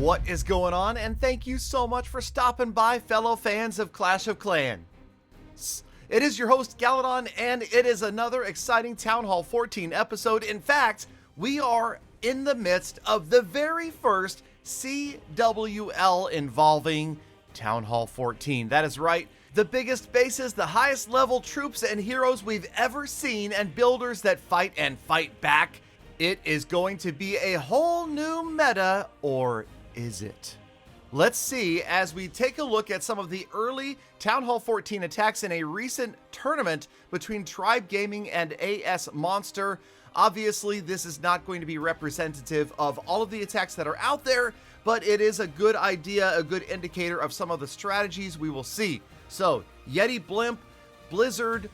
What is going on? And thank you so much for stopping by, fellow fans of Clash of Clans. It is your host, Galadon, and it is another exciting Town Hall 14 episode. In fact, we are in the midst of the very first CWL involving Town Hall 14. That is right. The biggest bases, the highest level troops and heroes we've ever seen, and builders that fight and fight back. It is going to be a whole new meta, or is it? Let's see as we take a look at some of the early Town Hall 14 attacks in a recent tournament between Tribe Gaming and AS Monster. Obviously, this is not going to be representative of all of the attacks that are out there, but it is a good idea, a good indicator of some of the strategies we will see. So, Yeti Blimp, Blizzard,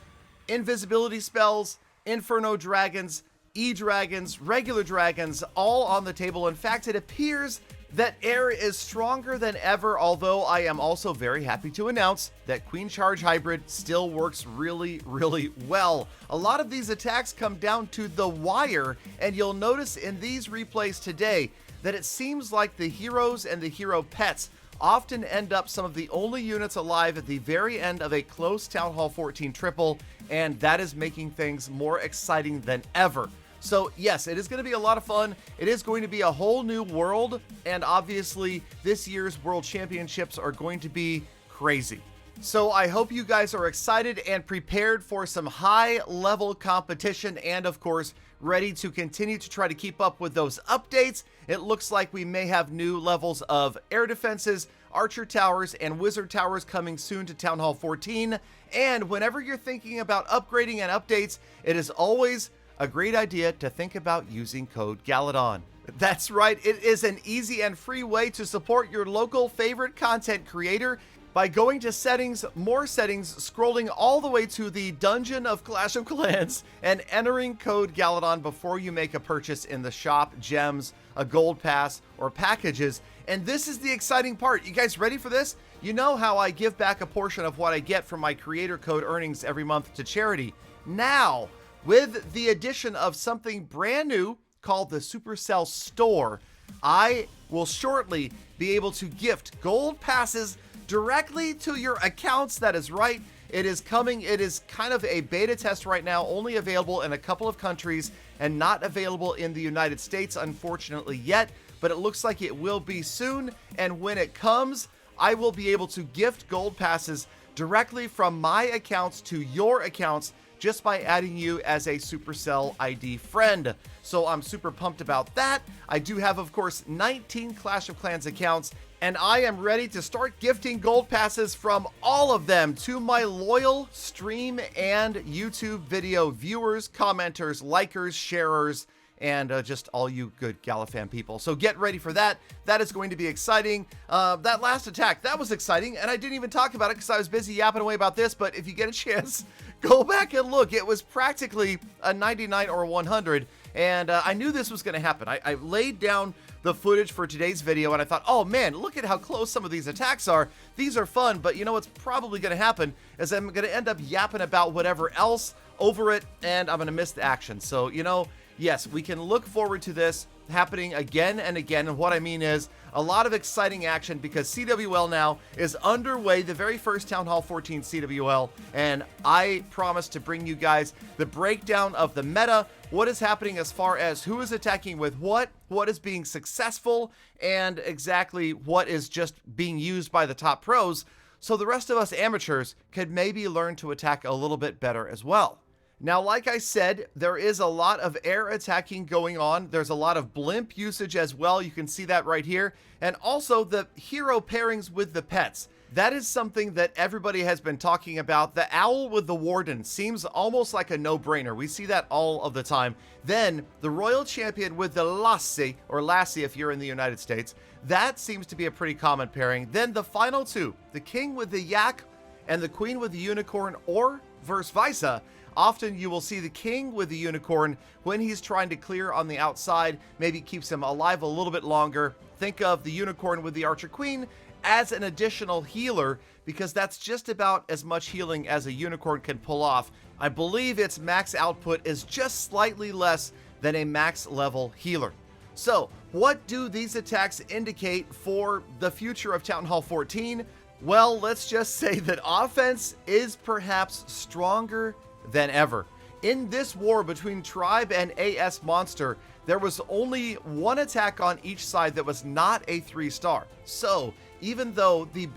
Invisibility Spells, Inferno Dragons, E-Dragons, regular dragons, all on the table. In fact, it appears that air is stronger than ever, although I am also very happy to announce that Queen Charge Hybrid still works really, really well. A lot of these attacks come down to the wire, and you'll notice in these replays today that it seems like the heroes and the hero pets often end up some of the only units alive at the very end of a close Town Hall 14 triple, and that is making things more exciting than ever. So yes, it is going to be a lot of fun. It is going to be a whole new world, and obviously this year's World Championships are going to be crazy. So I hope you guys are excited and prepared for some high-level competition, and of course, ready to continue to try to keep up with those updates. It looks like we may have new levels of air defenses, archer towers, and wizard towers coming soon to Town Hall 14. And whenever you're thinking about upgrading and updates, it is always a great idea to think about using code Galadon. That's right, it is an easy and free way to support your local favorite content creator by going to settings, more settings, scrolling all the way to the Dungeon of Clash of Clans, and entering code Galadon before you make a purchase in the shop, gems, a gold pass, or packages. And this is the exciting part. You guys ready for this? You know how I give back a portion of what I get from my creator code earnings every month to charity. Now, with the addition of something brand new called the Supercell Store, I will shortly be able to gift gold passes directly to your accounts. That is right. It is coming. It is kind of a beta test right now, only available in a couple of countries and not available in the United States, unfortunately, yet. But it looks like it will be soon. And when it comes, I will be able to gift gold passes directly from my accounts to your accounts just by adding you as a Supercell ID friend. So I'm super pumped about that. I do have, of course, 19 Clash of Clans accounts, and I am ready to start gifting gold passes from all of them to my loyal stream and YouTube video viewers, commenters, likers, sharers, and just all you good Galafan people. So get ready for that. That is going to be exciting. That last attack, that was exciting, and I didn't even talk about it because I was busy yapping away about this, but if you get a chance, go back and look. It was practically a 99 or 100, and I knew this was going to happen. I laid down the footage for today's video, and I thought, oh man, look at how close some of these attacks are. These are fun, but you know what's probably going to happen is I'm going to end up yapping about whatever else over it, and I'm going to miss the action. So, you know, yes, we can look forward to this happening again and again. And what I mean is a lot of exciting action because CWL now is underway, the very first Town Hall 14 CWL. And I promise to bring you guys the breakdown of the meta, what is happening as far as who is attacking with what is being successful, and exactly what is just being used by the top pros. So the rest of us amateurs could maybe learn to attack a little bit better as well. Now, like I said, there is a lot of air attacking going on. There's a lot of blimp usage as well. You can see that right here. And also the hero pairings with the pets. That is something that everybody has been talking about. The owl with the warden seems almost like a no-brainer. We see that all of the time. Then the royal champion with the lassie, or lassie if you're in the United States, that seems to be a pretty common pairing. Then the final two, the king with the yak and the queen with the unicorn, or vice versa. Often you will see the king with the unicorn when he's trying to clear on the outside, maybe keeps him alive a little bit longer. Think of the unicorn with the archer queen as an additional healer, because that's just about as much healing as a unicorn can pull off. I believe its max output is just slightly less than a max level healer. So, what do these attacks indicate for the future of Town Hall 14? Well, let's just say that offense is perhaps stronger than ever. In this war between Tribe and AS Monster, there was only one attack on each side that was not a 3-star. So, even though the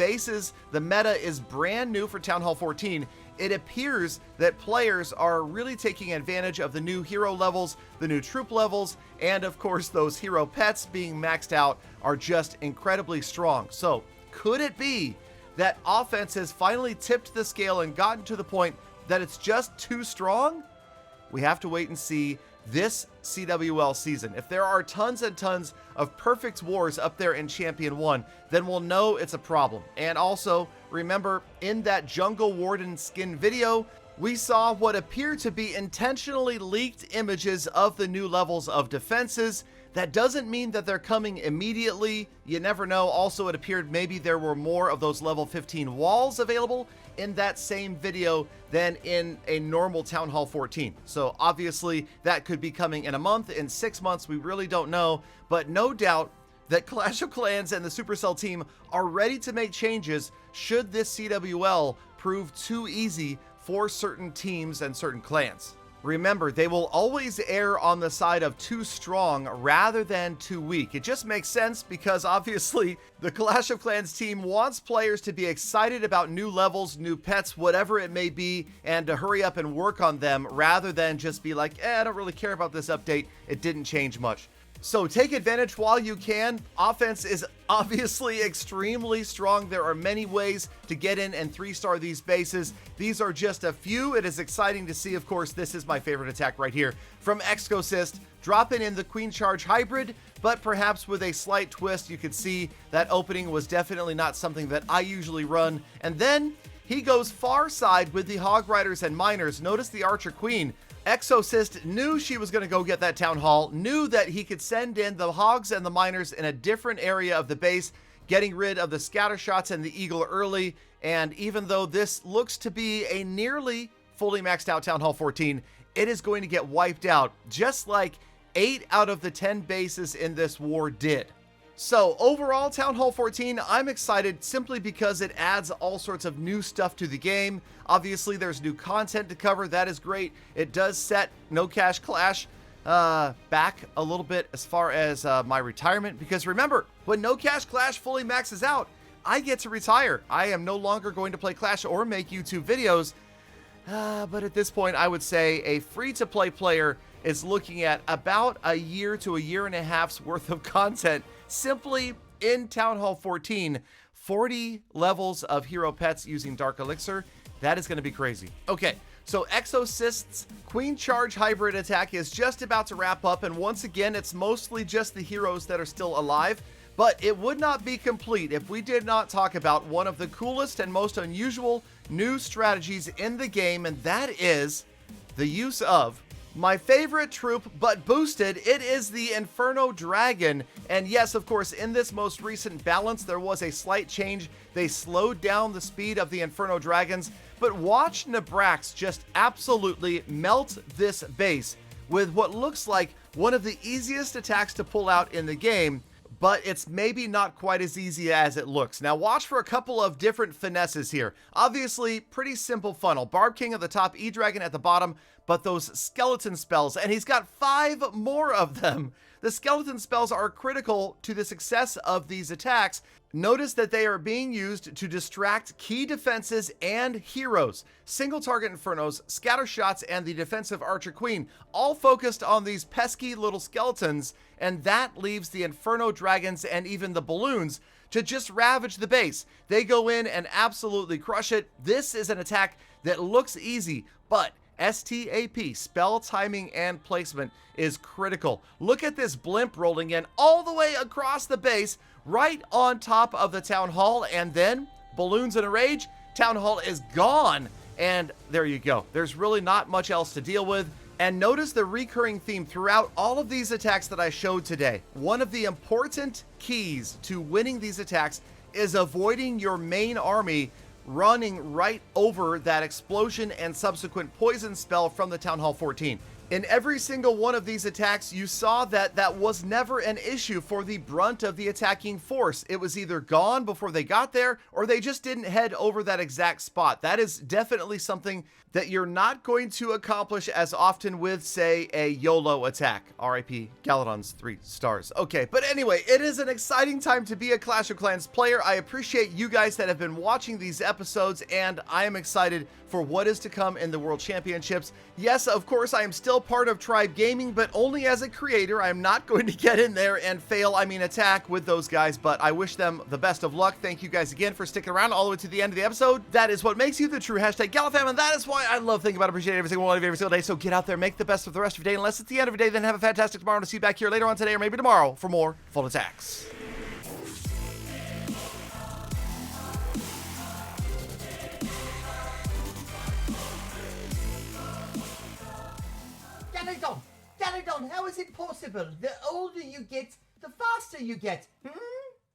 meta is brand new for Town Hall 14, it appears that players are really taking advantage of the new hero levels, the new troop levels, and of course those hero pets being maxed out are just incredibly strong. So, could it be that offense has finally tipped the scale and gotten to the point that it's just too strong? We have to wait and see this CWL season. If there are tons and tons of perfect wars up there in Champion 1, then we'll know it's a problem. And also, remember, in that Jungle Warden skin video, we saw what appeared to be intentionally leaked images of the new levels of defenses. That doesn't mean that they're coming immediately. You never know. Also, it appeared maybe there were more of those level 15 walls available in that same video than in a normal Town Hall 14. So obviously that could be coming in a month, in 6 months, we really don't know. But no doubt that Clash of Clans and the Supercell team are ready to make changes should this CWL prove too easy for certain teams and certain clans. Remember, they will always err on the side of too strong rather than too weak. It just makes sense because obviously the Clash of Clans team wants players to be excited about new levels, new pets, whatever it may be, and to hurry up and work on them rather than just be like, I don't really care about this update. It didn't change much. So take advantage while you can. Offense is obviously extremely strong. There are many ways to get in and 3-star these bases. These are just a few. It is exciting to see. Of course, this is my favorite attack right here from Exosist. Dropping in the Queen Charge Hybrid, but perhaps with a slight twist. You could see that opening was definitely not something that I usually run. And then he goes far side with the Hog Riders and Miners. Notice the Archer Queen. Exosist knew she was going to go get that Town Hall, knew that he could send in the Hogs and the Miners in a different area of the base, getting rid of the scatter shots and the Eagle early. And even though this looks to be a nearly fully maxed out Town Hall 14, it is going to get wiped out, just like 8 out of the 10 bases in this war did. So overall, Town Hall 14, I'm excited simply because it adds all sorts of new stuff to the game. Obviously, there's new content to cover. That is great. It does set No Cash Clash back a little bit as far as my retirement. Because remember, when No Cash Clash fully maxes out, I get to retire. I am no longer going to play Clash or make YouTube videos. But at this point, I would say a free-to-play player is looking at about a year to a year and a half's worth of content simply in Town Hall 14. 40 levels of hero pets using Dark Elixir. That is going to be crazy. Okay, so Exosist's Queen Charge Hybrid attack is just about to wrap up, and once again, it's mostly just the heroes that are still alive. But it would not be complete if we did not talk about one of the coolest and most unusual new strategies in the game, and that is the use of my favorite troop, but boosted. It is the Inferno Dragon. And yes, of course, in this most recent balance, there was a slight change. They slowed down the speed of the Inferno Dragons, but watch Nabrax just absolutely melt this base with what looks like one of the easiest attacks to pull out in the game, but it's maybe not quite as easy as it looks. Now watch for a couple of different finesses here. Obviously, pretty simple funnel. Barb King at the top, E-Dragon at the bottom, but those skeleton spells, and he's got 5 more of them. The skeleton spells are critical to the success of these attacks. Notice that they are being used to distract key defenses and heroes. Single target Infernos, scatter shots, and the defensive Archer Queen, all focused on these pesky little skeletons, and that leaves the Inferno Dragons and even the balloons to just ravage the base. They go in and absolutely crush it. This is an attack that looks easy, but STAP, spell timing and placement, is critical. Look at this blimp rolling in all the way across the base, right on top of the Town Hall, and then balloons in a rage, Town Hall is gone, and there you go. There's really not much else to deal with. And notice the recurring theme throughout all of these attacks that I showed today. One of the important keys to winning these attacks is avoiding your main army running right over that explosion and subsequent poison spell from the Town Hall 14. In every single one of these attacks, you saw that that was never an issue for the brunt of the attacking force. It was either gone before they got there, or they just didn't head over that exact spot. That is definitely something that you're not going to accomplish as often with, say, a YOLO attack. RIP Galadon's 3 stars. Okay, but anyway, it is an exciting time to be a Clash of Clans player. I appreciate you guys that have been watching these episodes, and I am excited for what is to come in the World Championships. Yes, of course, I am still part of Tribe Gaming, but only as a creator. I am not going to get in there and attack with those guys, but I wish them the best of luck. Thank you guys again for sticking around all the way to the end of the episode. That is what makes you the true hashtag GalaFam, and that is why I love, think about, appreciate every single one of you every single day. So get out there, make the best of the rest of your day. Unless it's the end of your day, then have a fantastic tomorrow. And I'll see you back here later on today or maybe tomorrow for more full attacks. Galadon, how is it possible? The older you get, the faster you get.